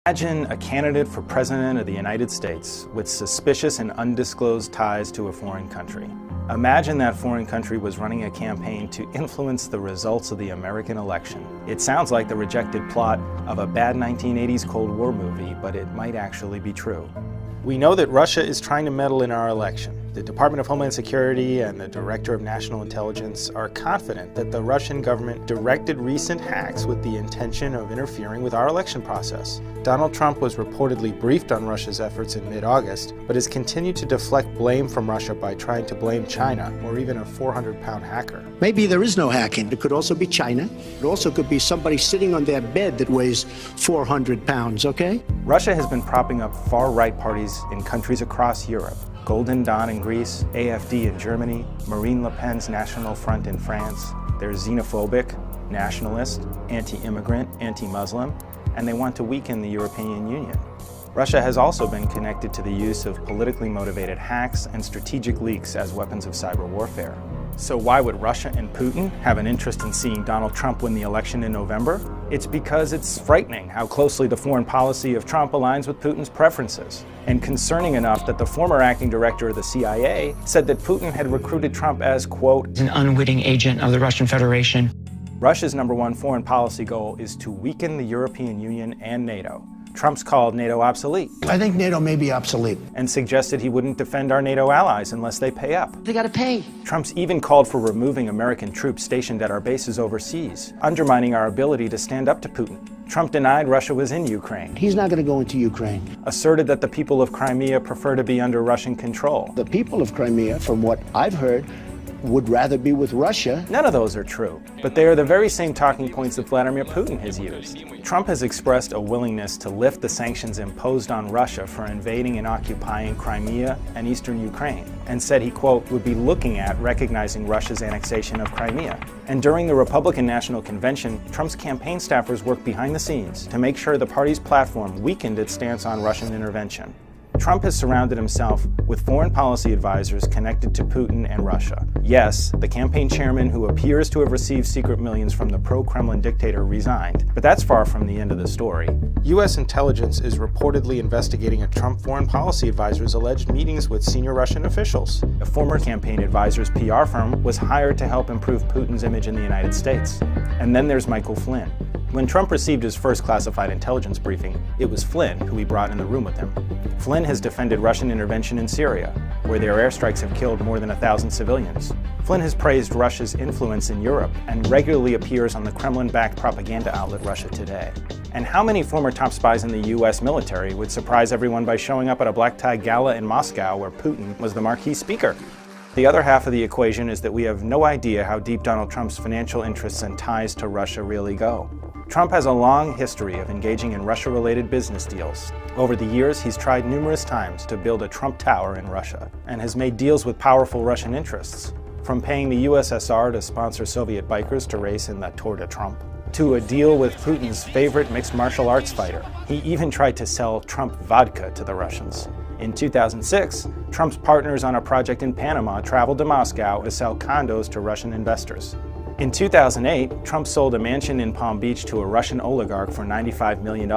Imagine a candidate for President of the United States with suspicious and undisclosed ties to a foreign country. Imagine that foreign country was running a campaign to influence the results of the American election. It sounds like the rejected plot of a bad 1980s Cold War movie, but it might actually be true. We know that Russia is trying to meddle in our election. The Department of Homeland Security and the Director of National Intelligence are confident that the Russian government directed recent hacks with the intention of interfering with our election process. Donald Trump was reportedly briefed on Russia's efforts in mid-August, but has continued to deflect blame from Russia by trying to blame China, or even a 400-pound hacker. Maybe there is no hacking. It could also be China. It also could be somebody sitting on their bed that weighs 400 pounds, okay? Russia has been propping up far-right parties in countries across Europe. Golden Dawn in Greece, AfD in Germany, Marine Le Pen's National Front in France. They're xenophobic, nationalist, anti-immigrant, anti-Muslim, and they want to weaken the European Union. Russia has also been connected to the use of politically motivated hacks and strategic leaks as weapons of cyber warfare. So why would Russia and Putin have an interest in seeing Donald Trump win the election in November? It's because it's frightening how closely the foreign policy of Trump aligns with Putin's preferences, and concerning enough that the former acting director of the CIA said that Putin had recruited Trump as, quote, an unwitting agent of the Russian Federation. Russia's #1 foreign policy goal is to weaken the European Union and NATO. Trump's called NATO obsolete. I think NATO may be obsolete. And suggested he wouldn't defend our NATO allies unless they pay up. They gotta pay. Trump's even called for removing American troops stationed at our bases overseas, undermining our ability to stand up to Putin. Trump denied Russia was in Ukraine. He's not going to go into Ukraine. Asserted that the people of Crimea prefer to be under Russian control. The people of Crimea, from what I've heard, would rather be with Russia. None of those are true, but they are the very same talking points that Vladimir Putin has used. Trump has expressed a willingness to lift the sanctions imposed on Russia for invading and occupying Crimea and eastern Ukraine, and said he, quote, would be looking at recognizing Russia's annexation of Crimea. And during the Republican National Convention, Trump's campaign staffers worked behind the scenes to make sure the party's platform weakened its stance on Russian intervention. Trump has surrounded himself with foreign policy advisors connected to Putin and Russia. Yes, the campaign chairman who appears to have received secret millions from the pro-Kremlin dictator resigned, but that's far from the end of the story. U.S. intelligence is reportedly investigating a Trump foreign policy advisor's alleged meetings with senior Russian officials. A former campaign advisor's PR firm was hired to help improve Putin's image in the United States. And then there's Michael Flynn. When Trump received his first classified intelligence briefing, it was Flynn who he brought in the room with him. Flynn has defended Russian intervention in Syria, where their airstrikes have killed more than 1,000 civilians. Flynn has praised Russia's influence in Europe and regularly appears on the Kremlin-backed propaganda outlet Russia Today. And how many former top spies in the U.S. military would surprise everyone by showing up at a black-tie gala in Moscow where Putin was the marquee speaker? The other half of the equation is that we have no idea how deep Donald Trump's financial interests and ties to Russia really go. Trump has a long history of engaging in Russia-related business deals. Over the years, he's tried numerous times to build a Trump Tower in Russia and has made deals with powerful Russian interests, from paying the USSR to sponsor Soviet bikers to race in the Tour de Trump, to a deal with Putin's favorite mixed martial arts fighter. He even tried to sell Trump vodka to the Russians. In 2006, Trump's partners on a project in Panama traveled to Moscow to sell condos to Russian investors. In 2008, Trump sold a mansion in Palm Beach to a Russian oligarch for $95 million.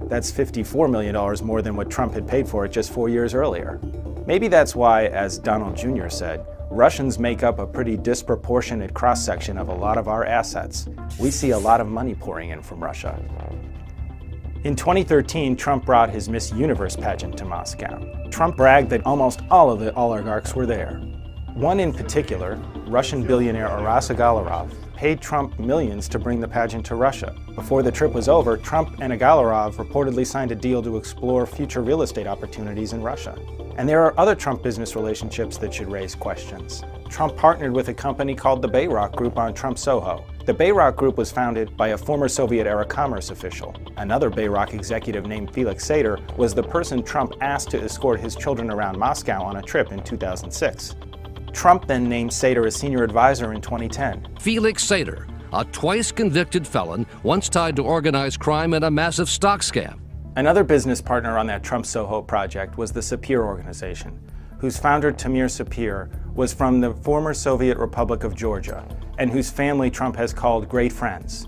That's $54 million more than what Trump had paid for it just 4 years earlier. Maybe that's why, as Donald Jr. said, Russians make up a pretty disproportionate cross-section of a lot of our assets. We see a lot of money pouring in from Russia. In 2013, Trump brought his Miss Universe pageant to Moscow. Trump bragged that almost all of the oligarchs were there. One in particular, Russian billionaire Aras Agalarov, paid Trump millions to bring the pageant to Russia. Before the trip was over, Trump and Agalarov reportedly signed a deal to explore future real estate opportunities in Russia. And there are other Trump business relationships that should raise questions. Trump partnered with a company called the Bayrock Group on Trump Soho. The Bayrock Group was founded by a former Soviet-era commerce official. Another Bayrock executive named Felix Sater was the person Trump asked to escort his children around Moscow on a trip in 2006. Trump then named Sater a senior advisor in 2010. Felix Sater, a twice-convicted felon, once tied to organized crime and a massive stock scam. Another business partner on that Trump Soho project was the Sapir organization, whose founder, Tamir Sapir, was from the former Soviet Republic of Georgia, and whose family Trump has called great friends.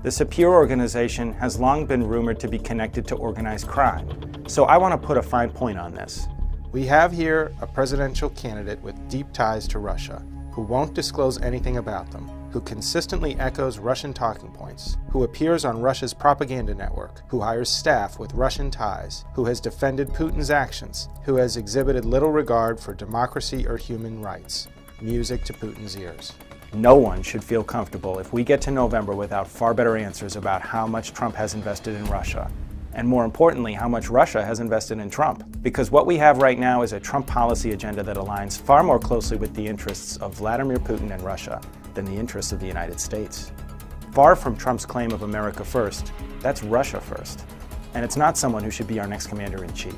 The Sapir organization has long been rumored to be connected to organized crime, so I want to put a fine point on this. We have here a presidential candidate with deep ties to Russia, who won't disclose anything about them, who consistently echoes Russian talking points, who appears on Russia's propaganda network, who hires staff with Russian ties, who has defended Putin's actions, who has exhibited little regard for democracy or human rights. Music to Putin's ears. No one should feel comfortable if we get to November without far better answers about how much Trump has invested in Russia, and more importantly, how much Russia has invested in Trump. Because what we have right now is a Trump policy agenda that aligns far more closely with the interests of Vladimir Putin and Russia than the interests of the United States. Far from Trump's claim of America first, that's Russia first. And it's not someone who should be our next commander-in-chief.